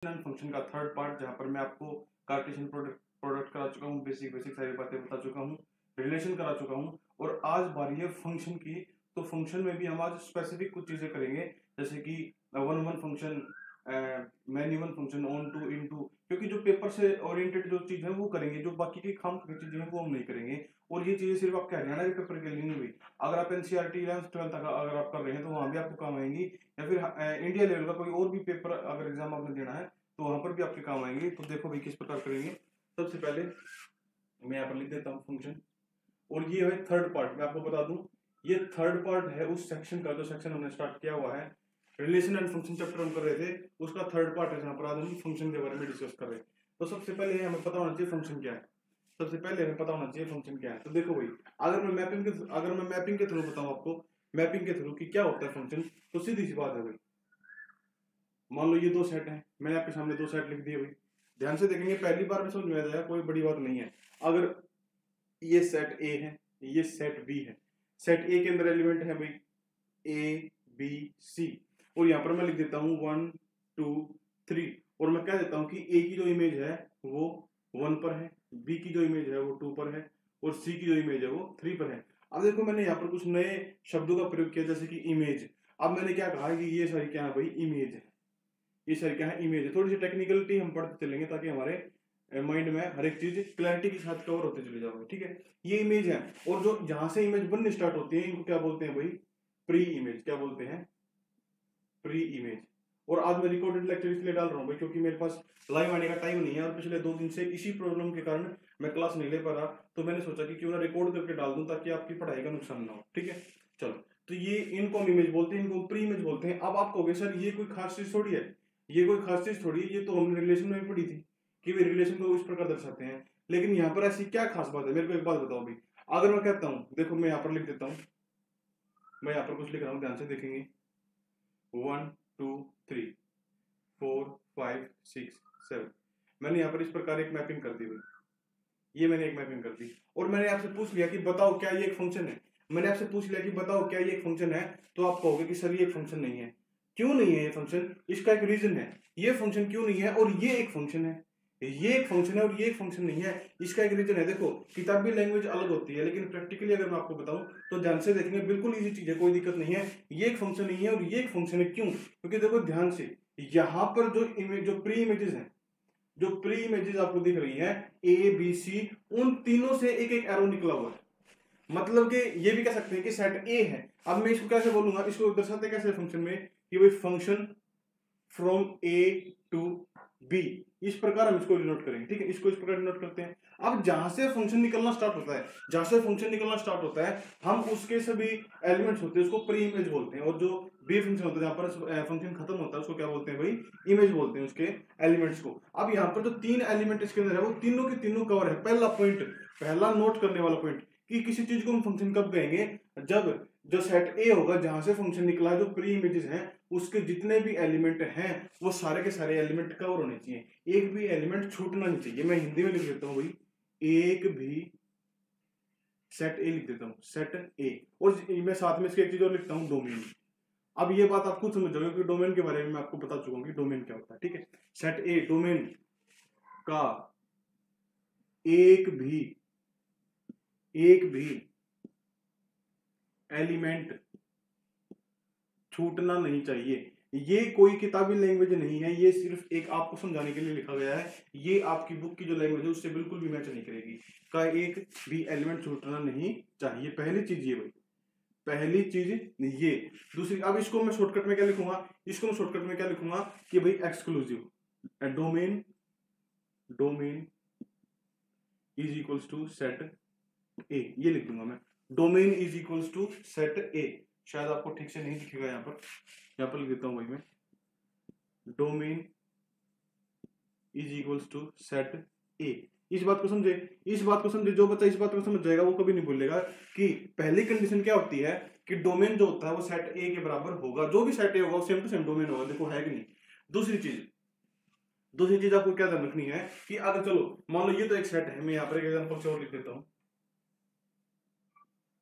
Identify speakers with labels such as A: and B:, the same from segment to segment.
A: Function का third part, जहां पर मैं आपको कार्टेशियन प्रोडक्ट करा चुका हूँ, बेसिक सारी बातें बता चुका हूँ, रिलेशन करा चुका हूँ, और आज बारी है फंक्शन की। तो फंक्शन में भी हम आज स्पेसिफिक कुछ चीजें करेंगे, जैसे कि one one function, many one function, onto, into, क्योंकि जो पेपर से ओरिएंटेड जो चीज है वो करेंगे, जो बाकी की खाम की चीजें हैं वो हम नहीं करेंगे। और ये चीजें सिर्फ आपके हरियाणा के पेपर के लिए नहीं हुई, अगर आप एनसीईआरटी 11th-12th अगर आप कर रहे हैं तो वहां भी आपको काम आएंगी, या फिर इंडिया लेवल का कोई और भी पेपर अगर एग्जाम आपने देना है तो वहां पर भी आपके काम आएंगे। तो देखो भाई किस प्रकार करेंगे। सबसे पहले मैं यहाँ पर लिख देता हूँ फंक्शन, और ये है थर्ड पार्ट। मैं आपको बता दूं, ये थर्ड पार्ट है उस सेक्शन का, जो सेक्शन हमने स्टार्ट किया हुआ है, रिलेशन एंड फंक्शन चैप्टर हम कर रहे थे, उसका थर्ड पार्ट है, जहां पर आज हम फंक्शन के बारे में डिस्कस कर रहे हैं। तो सबसे पहले हमें पता होना चाहिए फंक्शन क्या है। सबसे पहले हमें पता होना चाहिए फंक्शन क्या है। तो देखो भाई, अगर मैं मैपिंग के थ्रू बताऊं आपको, मैपिंग के थ्रू कि क्या होता है फंक्शन, तो सीधी सी बात है भाई। मान लो ये दो सेट हैं, मैंने आपके सामने दो सेट लिख दिए भाई, ध्यान से देखेंगे, पहली बार में समझ में आ जाएगा, कोई बड़ी बात नहीं है। अगर ये सेट ए है, ये सेट बी है, सेट ए के अंदर एलिमेंट है भाई ए बी सी, और यहां पर मैं लिख देता हूं 1 2 3, और मैं कह देता हूं कि ए की जो इमेज है वो 1 पर है, बी की जो इमेज है वो 2 पर है, और सी की जो इमेज है वो 3 पर है। अब देखो मैंने यहाँ पर कुछ नए शब्दों का प्रयोग किया, जैसे कि इमेज। अब मैंने क्या कहा कि ये सारी क्या है भाई, इमेज है। ये सारी क्या है, इमेज है। थोड़ी सी टेक्निकलिटी हम पढ़ते चलेंगे ताकि हमारे माइंड में हर एक चीज क्लैरिटी के साथ कवर होते चले जाओगे, ठीक है। ये इमेज है, और जो जहां से इमेज बननी स्टार्ट होती है इनको क्या बोलते हैं भाई, प्री इमेज। क्या बोलते हैं, प्री इमेज। और आज मैं रिकॉर्डेड लेक्चर इसलिए डाल रहा हूँ भाई, क्योंकि मेरे पास लाइव आने का टाइम नहीं है, और पिछले 2 दिन से इसी प्रॉब्लम के कारण मैं क्लास नहीं ले पा रहा। तो मैंने सोचा कि क्यों ना रिकॉर्ड करके डाल दूं, ताकि आपकी पढ़ाई का नुकसान ना हो, ठीक है। चलो, तो ये इनको हम इमेज बोलते हैं, इनको प्री इमेज बोलते हैं। अब आप कहोगे सर ये कोई खास चीज थोड़ी है, ये कोई खास चीज थोड़ी है, ये तो हमने रिलेशन में भी पढ़ी थी कि वे रिलेशन को इस प्रकार दर्शाते हैं। लेकिन यहाँ पर ऐसी क्या खास बात है, मेरे को एक बात बताओ भाई। अगर मैं कहता हूँ, देखो मैं यहाँ पर लिख देता हूँ, मैं यहाँ पर कुछ लिख रहा हूँ, ध्यान से देखेंगे, 1 2 3 4 5 6 7, मैंने यहाँ पर इस प्रकार एक मैपिंग कर दी हुई, ये मैंने एक मैपिंग कर दी। और मैंने आपसे पूछ लिया कि बताओ क्या ये एक फंक्शन है। मैंने आपसे पूछ लिया कि बताओ क्या ये एक फंक्शन है, तो आप कहोगे कि सर ये एक फंक्शन नहीं है। क्यों नहीं है ये फंक्शन, इसका एक रीजन है। ये फंक्शन क्यों नहीं है, और ये एक फंक्शन है, ये एक फंक्शन है और ये एक फंक्शन नहीं है, इसका एक रीजन है। देखो, किताबी लैंग्वेज अलग होती है, लेकिन प्रैक्टिकली अगर मैं आपको बताऊं तो ध्यान से देखेंगे, बिल्कुल इजी चीज है, कोई दिक्कत नहीं है। ये एक फंक्शन नहीं है और ये एक फंक्शन है, क्यों? क्योंकि देखो ध्यान से, यहाँ पर जो इमेज, जो प्री इमेजेस हैं, जो प्री इमेजेस आपको दिख रही है ए बी सी, उन तीनों से एक एक एरो निकला हुआ है। मतलब कि ये भी कह सकते हैं कि सेट ए है। अब मैं इसको कैसे बोलूंगा, इसको दर्शाते कैसे फंक्शन में, कि भाई function from A to B, इस प्रकार हम इसको डिनोट करेंगे, ठीक है। इसको इस प्रकार डिनोट करते हैं। अब जहां से फंक्शन निकलना स्टार्ट होता है, जहां से फंक्शन निकलना स्टार्ट होता है, हम उसके सभी एलिमेंट्स होते हैं उसको प्री इमेज बोलते हैं, और जो बी फंक्शन होता है जहां पर फंक्शन खत्म होता है उसको क्या बोलते हैं भाई, इमेज बोलते हैं उसके एलिमेंट्स को। अब यहाँ पर जो 3 एलिमेंट इसके अंदर है वो तीनों के तीनों कवर है। पहला पॉइंट, पहला नोट करने वाला पॉइंट, कि किसी चीज को हम फंक्शन कब कहेंगे, जब जो सेट ए होगा जहां से फंक्शन निकला है, जो प्री इमेजेस हैं उसके जितने भी एलिमेंट हैं वो सारे के सारे एलिमेंट कवर होने चाहिए, एक भी एलिमेंट छूटना नहीं चाहिए। मैं हिंदी में लिख देता हूँ भाई, एक भी सेट ए लिख देता हूँ, सेट ए। और मैं साथ में इसके एक चीज और लिखता हूँ, डोमेन। अब ये बात आप खुद समझ जाओगे कि डोमेन के बारे में मैं आपको बता चुका हूँ कि डोमेन क्या होता है, ठीक है। सेट ए डोमेन का एक भी एलिमेंट छूटना नहीं चाहिए। ये कोई किताबी लैंग्वेज नहीं है, ये सिर्फ एक आपको समझाने के लिए लिखा गया है। ये आपकी बुक की जो लैंग्वेज है उससे बिल्कुल भी मैच नहीं करेगी। का एक भी एलिमेंट छूटना नहीं चाहिए, पहली चीज ये भाई, पहली चीज ये। दूसरी, अब इसको मैं शॉर्टकट में क्या लिखूंगा, इसको मैं शॉर्टकट में क्या लिखूंगा कि भाई exclusive domain, domain is equals to set A, ये लिख दूंगा मैं, domain is equals to set A. शायद आपको ठीक से नहीं दिखेगा, यहाँ पर लिख देता हूं भाई मैं, domain is equals to set A. इस बात को समझे, इस बात को समझे, जो बच्चा इस बात को समझ जाएगा वो कभी नहीं भूलेगा कि पहली कंडीशन क्या होती है, कि डोमेन जो होता है वो सेट ए के बराबर होगा, जो भी सेट ए होगा वो सेम टू सेम डोमेन होगा। देखो है कि नहीं। दूसरी चीज आपको क्या ध्यान रखनी है, कि अगर चलो मान लो ये तो एक सेट है, मैं यहाँ पर एक एग्जांपल से और लिख देता हूं,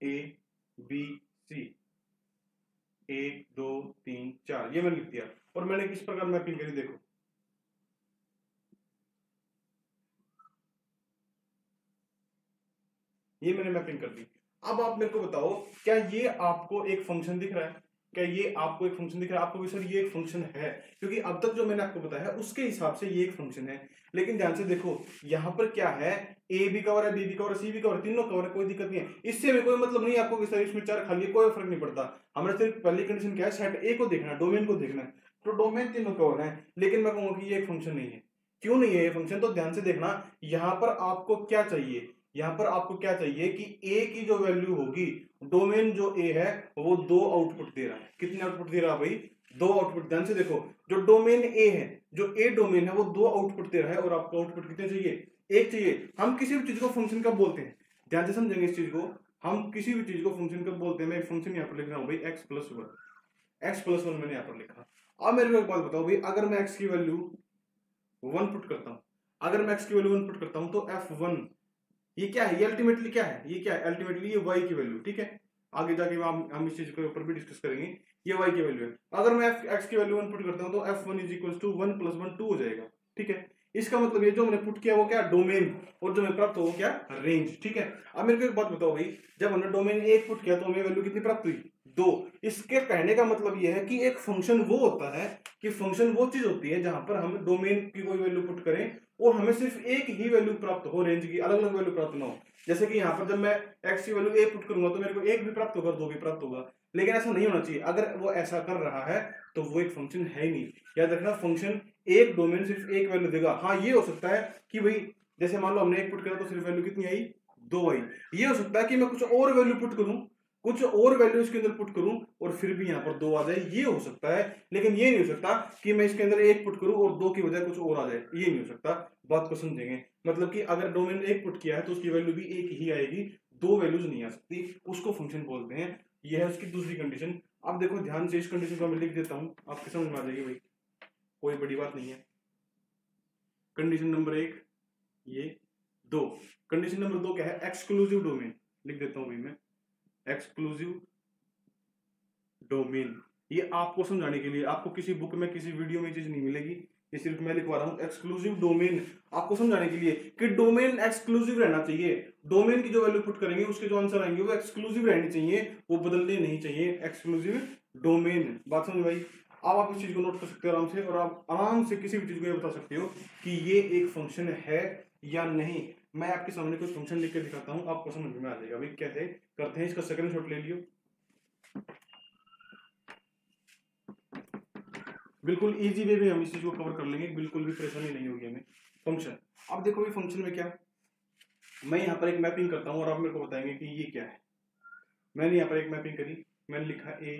A: ए बी सी, 1 2 3 4, ये मैंने लिख दिया। और मैंने किस प्रकार मैपिंग करी, देखो ये मैंने मैपिंग कर दी। अब आप मेरे को बताओ, क्या ये आपको एक फंक्शन दिख रहा है? क्या ये आपको एक फंक्शन दिख रहा है? आपको भी सर ये एक फंक्शन है, क्योंकि अब तक जो मैंने आपको बताया है उसके हिसाब से ये एक फंक्शन है। लेकिन ध्यान से देखो, यहाँ पर क्या है, ए भी कवर है, बी भी कवर है, सी भी कवर है, तीनों कवर है, कोई दिक्कत नहीं है। इससे हमें कोई मतलब नहीं, आपको किस तरह इसमें चार खाली है, कोई फर्क नहीं पड़ता। हमें सिर्फ पहली कंडीशन क्या है, सेट ए को देखना है, डोमेन को देखना है। तो डोमेन तीनों कवर है, लेकिन मैं कहूंगा कि ये एक फंक्शन नहीं है। क्यों नहीं है ये फंक्शन? तो ध्यान से देखना, यहाँ पर आपको क्या चाहिए, यहाँ पर आपको क्या चाहिए कि ए की जो वैल्यू होगी, डोमेन जो ए है वो 2 आउटपुट दे रहा है। कितने आउटपुट दे रहा है भाई? 2 आउटपुट। ध्यान से देखो, जो डोमेन ए है, जो ए डोमेन है, वो 2 आउटपुट दे रहा है, और आपको आउटपुट कितने चाहिए? 1 चाहिए। हम किसी भी चीज को फंक्शन कब बोलते हैं, ध्यान से समझेंगे इस चीज को। हम किसी भी चीज को फंक्शन कब बोलते हैं? मैं एक फंक्शन यहाँ पर लिख रहा हूँ भाई, x+1 मैंने यहाँ पर लिखा। अब मेरे को एक बात बताओ भाई, अगर मैं x की वैल्यू 1 पुट करता हूँ, अगर मैं x की वैल्यू 1 पुट करता हूँ, तो f1 ये क्या है? ये अल्टीमेटली क्या है? ये क्या है? अल्टीमेटली ये y की वैल्यू, ठीक है। आगे जाके हम इस चीज के ऊपर भी डिस्कस करेंगे। ये y की वैल्यू है। अगर मैं x की वैल्यू 1 पुट करता हूँ, तो f1 इज इक्वल टू 1 + 1 2 हो जाएगा, ठीक है। इसका मतलब ये जो मैंने पुट किया वो क्या? डोमेन, और जो मैं प्राप्त हो क्या? रेंज, ठीक है। अब मेरे को एक बात बताओ भाई, जब हमने डोमेन 1 पुट किया तो हमें वैल्यू कितनी प्राप्त हुई? 2। इसके कहने का मतलब ये है कि एक फंक्शन वो होता है, कि फंक्शन वो चीज होती है जहां पर हम डोमेन की कोई वैल्यू पुट करें और हमें सिर्फ एक ही वैल्यू प्राप्त हो, रेंज की अलग अलग वैल्यू प्राप्त ना हो। जैसे कि यहाँ पर जब मैं x की वैल्यू a पुट करूंगा तो मेरे को 1 भी प्राप्त होगा, 2 भी प्राप्त होगा। लेकिन ऐसा नहीं होना चाहिए। अगर वो ऐसा कर रहा है तो वो एक फंक्शन है ही नहीं। याद रखना, फंक्शन एक डोमेन सिर्फ एक वैल्यू देगा। हाँ, ये हो सकता है कि भाई जैसे मान लो हमने 1 पुट करा तो सिर्फ वैल्यू कितनी आई? 2 आई। ये हो सकता है कि मैं कुछ और वैल्यू पुट करूं, कुछ और वैल्यू इसके अंदर पुट करूं और फिर भी यहाँ पर 2 आ जाए, ये हो सकता है। लेकिन ये नहीं हो सकता कि मैं इसके अंदर 1 पुट करूं और 2 की बजाय कुछ और आ जाए, ये नहीं हो सकता। बात को समझेंगे, मतलब कि अगर डोमेन 1 पुट किया है तो उसकी वैल्यू भी 1 ही आएगी, 2 वैल्यूज नहीं आ सकती, उसको फंक्शन बोलते हैं। यह है उसकी दूसरी कंडीशन। अब देखो ध्यान से, इस कंडीशन को मैं लिख देता हूं, आपके समझ में आ जाएगी भाई, कोई बड़ी बात नहीं है। कंडीशन नंबर 1 ये, 2। कंडीशन नंबर 2 क्या है? Exclusive domain. लिख देता हूं भाई मैं, एक्सक्लूसिव डोमेन। ये आपको समझाने के लिए, आपको किसी बुक में किसी वीडियो में चीज नहीं मिलेगी, ये सिर्फ मैं लिखवा रहा हूं। एक्सक्लूसिव डोमेन आपको समझाने के लिए कि डोमेन एक्सक्लूसिव रहना चाहिए। डोमेन की जो वैल्यू पुट करेंगे उसके जो आंसर आएंगे वो एक्सक्लूसिव रहनी चाहिए, वो बदलने नहीं चाहिए। एक्सक्लूसिव डोमेन, बात समझ भाई। अब आप इस चीज को नोट कर सकते हो आराम से, और आप आराम से किसी भी चीज को ये बता सकते हो कि ये एक फंक्शन है या नहीं। मैं आपके सामने कोई फंक्शन लिख के दिखाता हूं, आपको समझ में आ जाएगा भाई कैसे करते हैं। इसका स्क्रीनशॉट ले लियो, बिल्कुल इजी वे में हम इस चीज को कवर कर लेंगे, बिल्कुल भी परेशानी नहीं होगी हमें। फंक्शन, अब देखो ये फंक्शन में क्या, मैं यहाँ पर एक मैपिंग करता हूँ और आप मेरे को बताएंगे कि ये क्या है। मैंने यहाँ पर एक मैपिंग करी, मैंने लिखा a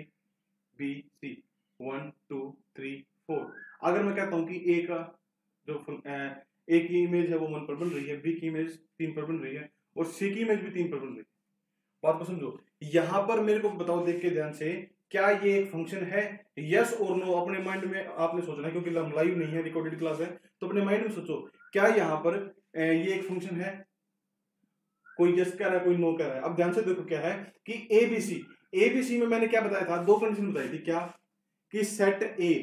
A: b c 1 2 3 4। अगर मैं कहता हूँ कि a का जो a की इमेज है वो 1 पर बन रही है, b की इमेज 3 पर बन रही है, और c की इमेज भी 3 पर बन रही है। बात को समझो, यहां पर मेरे को बताओ देख के ध्यान से, क्या ये एक फंक्शन है? यस और नो अपने माइंड में आपने सोचना है, क्योंकि हम लाइव नहीं है, रिकॉर्डेड क्लास है, तो अपने माइंड में सोचो क्या यहाँ पर ये एक फंक्शन है? कोई यस कह रहा है, कोई नो कह रहा है। अब ध्यान से देखो क्या है कि एबीसी में मैंने क्या बताया था? 2 कंडीशन बताई थी। क्या? कि set A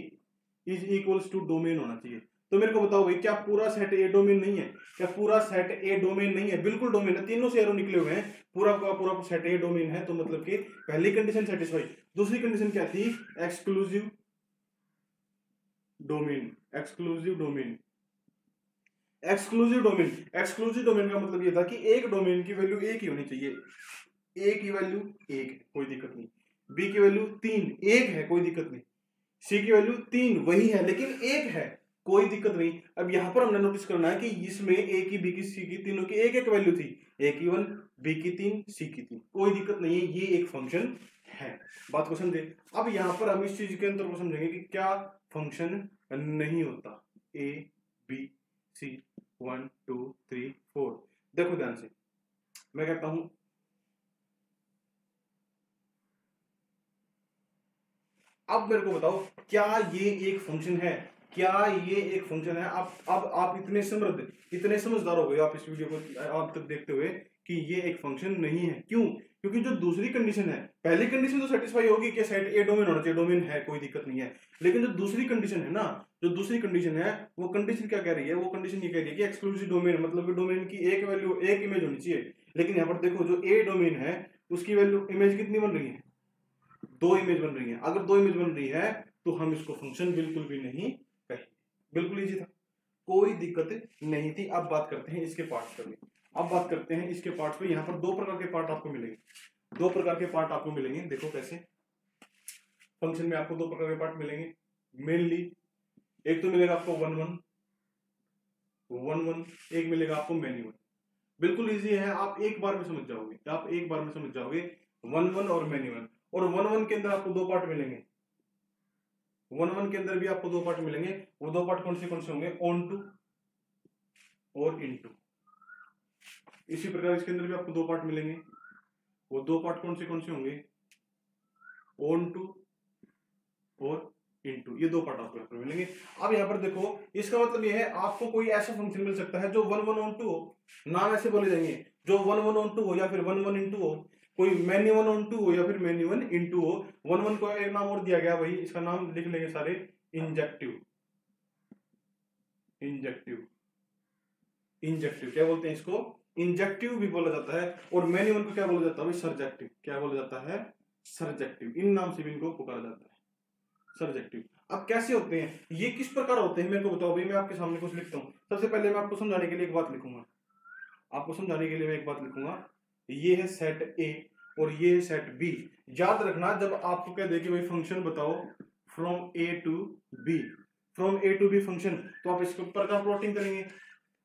A: is equals to domain होना चाहिए। तो मेरे को बताओ भाई, क्या पूरा सेट ए डोमेन नहीं है? क्या पूरा सेट ए डोमेन नहीं है? बिल्कुल डोमेन है, तीनों से एरो निकले हुए हैं, पूरा का पूरा सेट ए डोमेन है। तो मतलब कि पहली कंडीशन सेटिस्फाई। दूसरी कंडीशन क्या थी? Exclusive domain. Exclusive domain, exclusive domain, exclusive domain का मतलब ये था कि एक डोमेन की वैल्यू एक ही होनी चाहिए। ए की वैल्यू 1, कोई दिक्कत नहीं। बी की वैल्यू 3, 1 है, कोई दिक्कत नहीं। सी की वैल्यू 3 वही है, लेकिन 1 है, कोई दिक्कत नहीं। अब यहां पर हमने नोटिस करना है कि इसमें ए की, बी की, सी की, तीनों की एक एक वैल्यू थी। ए की 1, बी की 3, सी की 3, कोई दिक्कत नहीं है, ये एक फंक्शन है। बात को समझे। अब यहां पर हम इस चीज के अंतर को समझेंगे कि क्या फंक्शन नहीं होता। A B C 1 2 3 4। देखो ध्यान से, मैं कहता हूं अब मेरे को बताओ, क्या ये एक फंक्शन है? क्या ये एक फंक्शन है? अब आप इतने समृद्ध, इतने समझदार हो गए आप इस वीडियो को आप तक देखते हुए कि ये एक फंक्शन नहीं है। क्यों? क्योंकि जो दूसरी कंडीशन है, पहली कंडीशन तो सेटिस्फाई होगी कि सेट ए डोमेन होना चाहिए, डोमेन है, कोई दिक्कत नहीं है। लेकिन जो दूसरी कंडीशन है ना, जो दूसरी कंडीशन है वो कंडीशन क्या कह रही है, वो कंडीशन ये कह रही है कि एक्सक्लूसिव डोमेन, मतलब कि डोमेन की एक वैल्यू, एक इमेज होनी चाहिए। लेकिन यहाँ पर देखो जो ए डोमेन है उसकी वैल्यू इमेज कितनी बन रही है, 2 इमेज बन रही है। अगर 2 इमेज बन रही है तो हम इसको फंक्शन बिल्कुल भी नहीं कहेंगे। बिल्कुल इजी था, कोई दिक्कत नहीं थी। अब बात करते हैं इसके पार्ट्स पर। अब बात करते हैं इसके पार्ट्स पे। यहाँ पर 2 प्रकार के पार्ट आपको मिलेंगे, 2 प्रकार के पार्ट आपको मिलेंगे। देखो कैसे, फंक्शन में आपको 2 प्रकार के पार्ट मिलेंगे मेनली। एक तो मिलेगा आपको 1 1 1 1, एक मिलेगा आपको मेनी 1। बिल्कुल इजी है, आप एक बार में समझ जाओगे, आप एक बार में समझ जाओगे 1 1 और मेनी 1। और 1 1 के अंदर आपको 2 पार्ट मिलेंगे, 1 1 के अंदर भी आपको 2 पार्ट मिलेंगे। वो 2 पार्ट कौन से होंगे, ऑन टू और इन टू। इसी प्रकार इसके अंदर भी आपको 2 पार्ट मिलेंगे। वो 2 पार्ट कौन से होंगे, ऑन टू और इनटू। ये 2 पार्ट आपको यहाँ पर मिलेंगे। अब यहाँ पर देखो, इसका मतलब ये है आपको कोई ऐसा फंक्शन मिल सकता है जो 1 1 ऑन टू हो, नाम ऐसे बोले जाएंगे, जो 1 1 ऑन टू हो या फिर 1 1 इनटू हो, कोई मैनी 1 ऑन टू हो या फिर मैनी 1 इनटू हो। 1 1 को एक नाम और दिया गया भाई, इसका नाम लिख लेंगे सारे, इंजेक्टिव। इंजेक्टिव, इंजेक्टिव क्या बोलते हैं इसको, इंजेक्टिव भी बोला जाता है। और मैनी 1 को क्या बोला जाता है, सरजेक्टिव। क्या बोला जाता है, सरजेक्टिव। इन नाम से भी इनको पुकारा जाता है, सरजेक्टिव। अब कैसे होते हैं ये, किस प्रकार होते हैं, मेरे को बताओ भाई। मैं आपके सामने कुछ लिखता हूँ। सबसे पहले मैं आपको समझाने के लिए एक बात लिखूंगा, आपको समझाने के लिए मैं एक बात लिखूंगा। ये है सेट ए और ये है सेट बी। याद रखना, जब आपको कह दे कि भाई फंक्शन बताओ from A to B, from A to B function, तो आप इस प्रकार प्लॉटिंग करेंगे,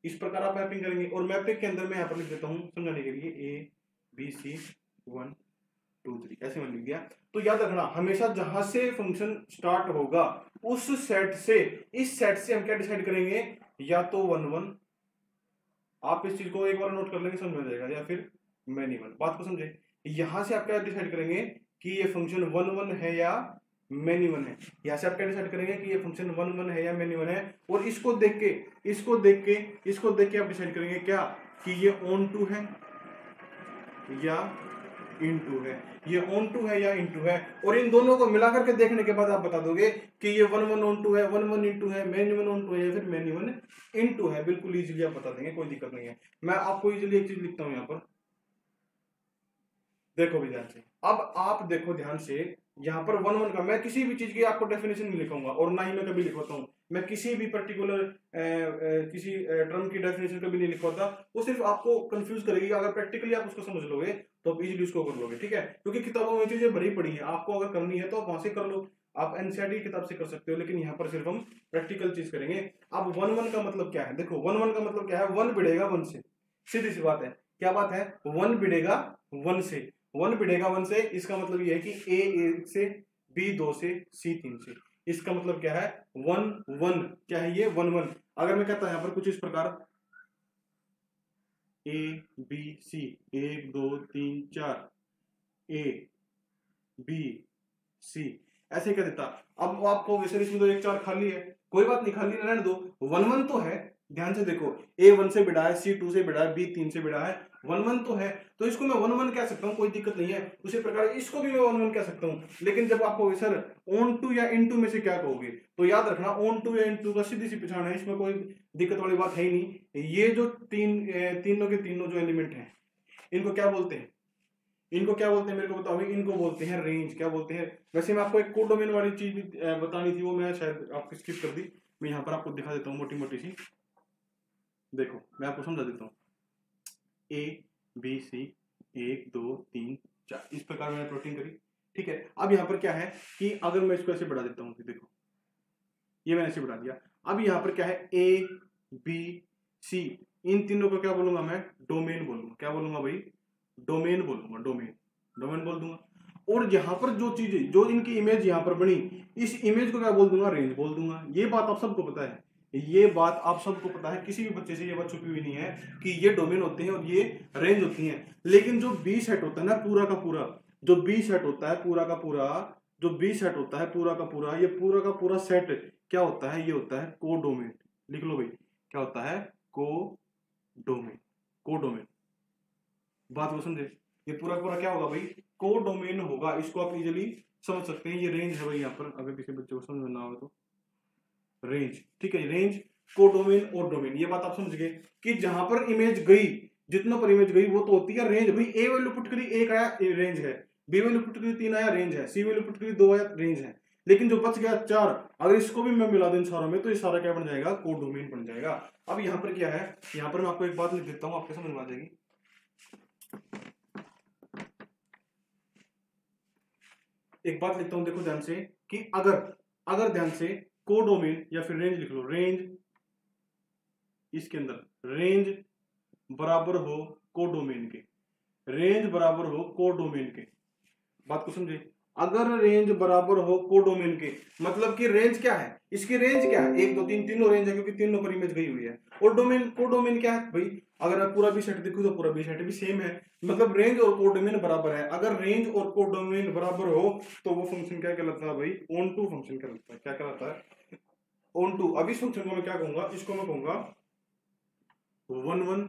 A: इस प्रकार आप मैपिंग करेंगे। और मैपिंग के अंदर मैं यहाँ पर लिख देता हूँ समझाने के लिए, ए बी सी 1 2 3 ऐसे मैंने लिख दिया। तो याद रखना, हमेशा जहां से फंक्शन स्टार्ट होगा उस सेट से, इस सेट से हम क्या डिसाइड करेंगे, या तो 1 1, आप इस चीज को एक बार नोट कर लेंगे समझ में जाएगा, या फिर मैनी 1। बात को समझे, यहां से आप क्या डिसाइड करेंगे कि ये फंक्शन 1 1 है या मैनी 1 है। यहां से आप क्या डिसाइड करेंगे कि ये फंक्शन 1 1 है या मैनी 1 है। और इसको देख के आप डिसाइड करेंगे क्या, कि ये ऑन टू है या इनटू है, ये ऑन टू है या इनटू है। और इन दोनों को मिलाकर के देखने के बाद आप बता दोगे कि ये 1 1 ऑन टू है, 1 1 इनटू है, मैनी 1 ऑन टू है या फिर मैनी 1 इनटू है। बिल्कुल इजीली आप बता देंगे, कोई दिक्कत नहीं है। मैं आपको इजीली एक चीज लिखता हूं यहाँ पर, देखो भी ध्यान से। अब आप देखो ध्यान से, यहाँ पर 1 1 का मैं किसी भी चीज की आपको डेफिनेशन नहीं लिखूंगा, और ना ही मैं कभी लिखवाता हूँ। मैं किसी भी पर्टिकुलर किसी टर्म की डेफिनेशन कभी नहीं लिखवाता। वो सिर्फ आपको कंफ्यूज करेगी। अगर प्रैक्टिकली आप उसको समझ लोगे तो आप इजीली उसको कर लोगे, ठीक है। क्योंकि किताबों में चीजें भरी पड़ी है, आपको अगर करनी है तो आप वहां से कर लो, आप एनसीईआरटी की किताब से कर सकते हो। लेकिन यहाँ पर सिर्फ हम प्रैक्टिकल चीज करेंगे। अब 1 1 का मतलब क्या है, देखो 1 1 का मतलब क्या है, 1 बिड़ेगा 1 से, सीधी सी बात है। क्या बात है, 1 बिड़ेगा 1 से, 1 बिड़ेगा 1 से। इसका मतलब ये है कि ए 1 से, बी 2 से, सी 3 से। इसका मतलब क्या है, 1 1 क्या है ये, 1 1। अगर मैं कहता हूं यहाँ पर कुछ इस प्रकार, ए बी सी 1 2 3 4, ए बी सी, ऐसे क्या देता। अब आपको वैसे इसमें तो 1 4 खाली है, कोई बात नहीं, खाली रहने दो। 1 1 तो है, ध्यान से देखो, ए 1 से बिड़ा है, सी 2 से बिड़ा है, बी 3 से बिड़ा है, 1 1 तो है। तो इसको मैं 1 1 कह सकता हूँ, कोई दिक्कत नहीं है। उसी प्रकार इसको भी मैं 1 1 कह सकता हूँ। लेकिन जब आपको सर ऑन टू या इन टू में से क्या कहोगे, तो याद रखना ऑन टू या इन टू का सीधी सी पहचान है, इसमें कोई दिक्कत वाली बात है ही नहीं। ये जो तीनों के तीनों जो एलिमेंट हैं, इनको क्या बोलते हैं, इनको क्या बोलते हैं मेरे को बताओ। इनको बोलते हैं रेंज। क्या बोलते हैं, वैसे मैं आपको एक कोडोमेन वाली चीज भी बतानी थी, वो मैं शायद आपको स्किप कर दी। मैं यहाँ पर आपको दिखा देता हूँ मोटी मोटी सी, देखो मैं आपको समझा देता हूँ। ए बी सी 1 2 3 4, इस प्रकार मैंने प्लॉटिंग करी, ठीक है। अब यहाँ पर क्या है कि अगर मैं इसको ऐसे बढ़ा देता हूँ, देखो ये मैंने ऐसे बढ़ा दिया। अब यहाँ पर क्या है, ए बी सी, इन तीनों को क्या बोलूंगा मैं, डोमेन बोलूंगा। क्या बोलूंगा भाई, डोमेन बोलूंगा, डोमेन, डोमेन बोल दूंगा। और यहाँ पर जो चीजें, जो इनकी इमेज यहाँ पर बनी, इस इमेज को क्या बोल दूंगा, रेंज बोल दूंगा। ये बात आप सबको पता है, ये बात आप सबको पता है, किसी भी बच्चे से ये बात छुपी हुई नहीं है कि ये डोमेन होते हैं और ये रेंज होती हैं। लेकिन जो बी सेट होता है ना पूरा का पूरा, जो बी सेट होता है पूरा का पूरा, जो बी सेट होता है पूरा का पूरा, ये पूरा का पूरा सेट क्या होता है, ये होता है कोडोमेन। लिख लो भाई, क्या होता है, कोडोमेन, कोडोमेन। बात को समझे, ये पूरा पूरा क्या होगा भाई, कोडोमेन होगा। इसको आप इजीली समझ सकते हैं। ये रेंज है भाई यहाँ पर, अगर किसी बच्चे को समझ में ना हो तो रेंज, ठीक है। रेंज, कोडोमेन और डोमेन, ये बात आप समझ गए कि जहां पर इमेज गई, जितना पर इमेज गई वो तो होती है रेंज। भाई ए वैल्यू पुट करी 1 आया, रेंज है। बी वैल्यू पुट करी 3 आया, रेंज है। सी वैल्यू पुट करी 2 आया, रेंज है। लेकिन जो बच गया 4, अगर इसको भी मैं मिला दूं इन सारों में, तो ये सारा क्या बन जाएगा, कोडोमेन बन जाएगा। अब यहाँ पर क्या है, यहाँ पर मैं आपको एक बात लिख देता हूँ, आपके समझ में आ जाएगी। एक बात लिखता हूं, देखो ध्यान से, कि अगर ध्यान से कोडोमेन या फिर रेंज लिख लो, रेंज, इसके अंदर रेंज बराबर हो कोडोमेन के, रेंज बराबर हो कोडोमेन के, बात को समझे। अगर रेंज बराबर हो कोडोमेन के, मतलब कि रेंज क्या है, इसकी रेंज क्या है, 1 2 3, तीनों रेंज है क्योंकि तीनों पर इमेज गई हुई है। और डोमेन, कोडोमेन क्या है भाई, अगर मैं पूरा भी सेट देखूं तो पूरा भी सेट भी सेम है, मतलब रेंज और कोडोमेन बराबर है। अगर रेंज और कोडोमेन बराबर हो तो वो फंक्शन क्या कहलाता है भाई, ऑन टू फंक्शन कहलाता है। क्या कहलाता है, ऑन टू। अब इस फंक्शन को मैं क्या कहूंगा, इसको मैं कहूंगा 1 1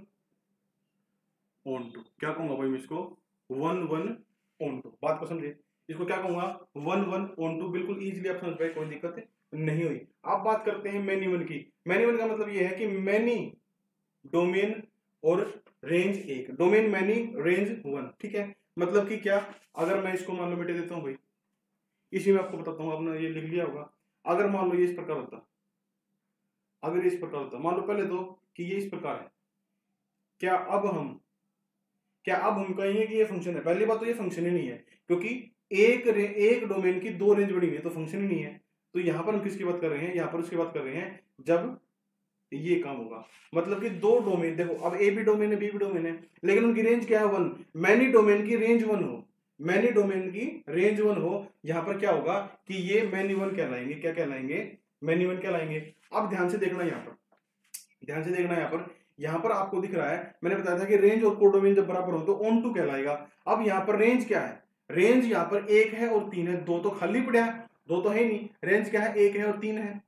A: ऑन टू। क्या कहूंगा भाई मैं इसको, 1 1 ऑन टू। बात को समझे, इसको क्या कहूंगा, 1 1 ऑन टू। बिल्कुल इजीली आप समझ पाए, कोई दिक्कत नहीं हुई। अब बात करते हैं मैनी वन की। मैनी वन का मतलब ये है कि मैनी डोमेन और रेंज 1, डोमेन मैनी रेंज 1, ठीक है। मतलब कि क्या, अगर मैं इसको मान लो मिटा देता हूं भाई, इसी में आपको बताता हूं, आपने ये लिख लिया होगा। अगर मान लो ये इस प्रकार होता, अगर इस प्रकार होता, मान लो पहले तो कि ये इस प्रकार है, क्या अब हम कहेंगे कि ये फंक्शन है। पहली बात तो ये फंक्शन ही नहीं है, क्योंकि एक डोमेन की 2 रेंज बड़ी हुई है, तो फंक्शन ही नहीं है। तो यहां पर हम किसकी बात कर रहे हैं, यहां पर उसकी बात कर रहे हैं जब ये काम होगा। मतलब कि 2 डोमेन, देखो अब ए भी डोमेन है, बी भी डोमेन है, लेकिन उनकी रेंज क्या है, 1। मैनी डोमेन की रेंज 1 हो, मैनी डोमेन की रेंज 1 हो, यहां पर क्या होगा कि ये मैनी 1 कहलाएंगे। क्या कहलाएंगे, मैनी 1 कहलाएंगे। अब ध्यान से देखना, यहां पर ध्यान से देखना, यहां पर आपको दिख रहा है, मैंने बताया था कि रेंज और कोडोमेन जब बराबर हो तो ऑन टू कहलाएगा। अब यहां पर रेंज क्या है, रेंज यहां पर 1 है और 3 है, 2 तो खाली पड़ा है, 2 तो है नहीं। रेंज क्या है, 1 है और 3 है।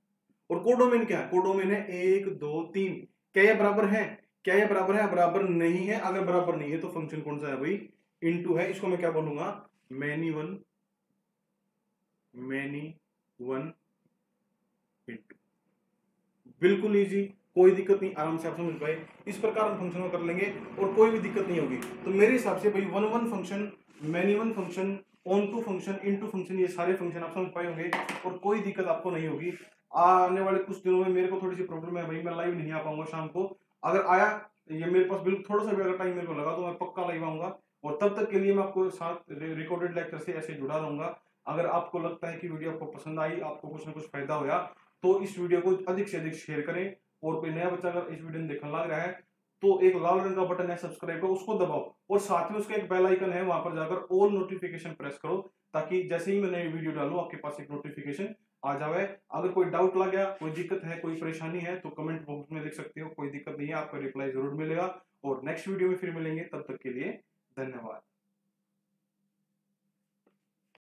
A: और कोडोमेन क्या है, कोडोमेन है 1 2 3। क्या ये बराबर है, क्या ये बराबर है, बराबर नहीं है। अगर बराबर नहीं है तो फंक्शन कौन सा है भाई, इनटू है। इसको मैं क्या बोलूंगा, मैनी वन इनटू। बिल्कुल इजी, कोई दिक्कत नहीं, आराम से आप समझ पाए। इस प्रकार हम फंक्शन कर लेंगे और कोई भी दिक्कत नहीं होगी। तो मेरे हिसाब से भाई 1 1 function, many one function, onto function, into function, ये सारे फंक्शन आप समझ पाए होंगे और कोई दिक्कत आपको नहीं होगी। आने वाले कुछ दिनों में मेरे को थोड़ी सी प्रॉब्लम है भाई, मैं लाइव नहीं आ पाऊंगा शाम को। अगर आया ये मेरे पास बिल्कुल थोड़ा सा भी अगर टाइम मेरे को लगा तो मैं पक्का लाइव आऊंगा। और तब तक के लिए मैं आपको साथ रिकॉर्डेड लेक्चर से ऐसे जुड़ा रहूंगा। अगर आपको लगता है कि वीडियो आपको पसंद आई, आपको कुछ ना कुछ फायदा होया, तो इस वीडियो को अधिक से अधिक शेयर करें। और कोई नया बच्चा अगर इस वीडियो में देखने लग रहा है तो एक लाल रंग का बटन है सब्सक्राइब का, उसको दबाओ और साथ में उसका एक बेल आइकन है, वहां पर जाकर ऑल नोटिफिकेशन प्रेस करो, ताकि जैसे ही मैं नई वीडियो डालूं आपके पास एक नोटिफिकेशन आ जाए। अगर कोई डाउट लग गया, कोई दिक्कत है, कोई परेशानी है तो कमेंट बॉक्स में लिख सकते हो, कोई दिक्कत नहीं है, आपका रिप्लाई जरूर मिलेगा। और नेक्स्ट वीडियो में फिर मिलेंगे, तब तक के लिए धन्यवाद।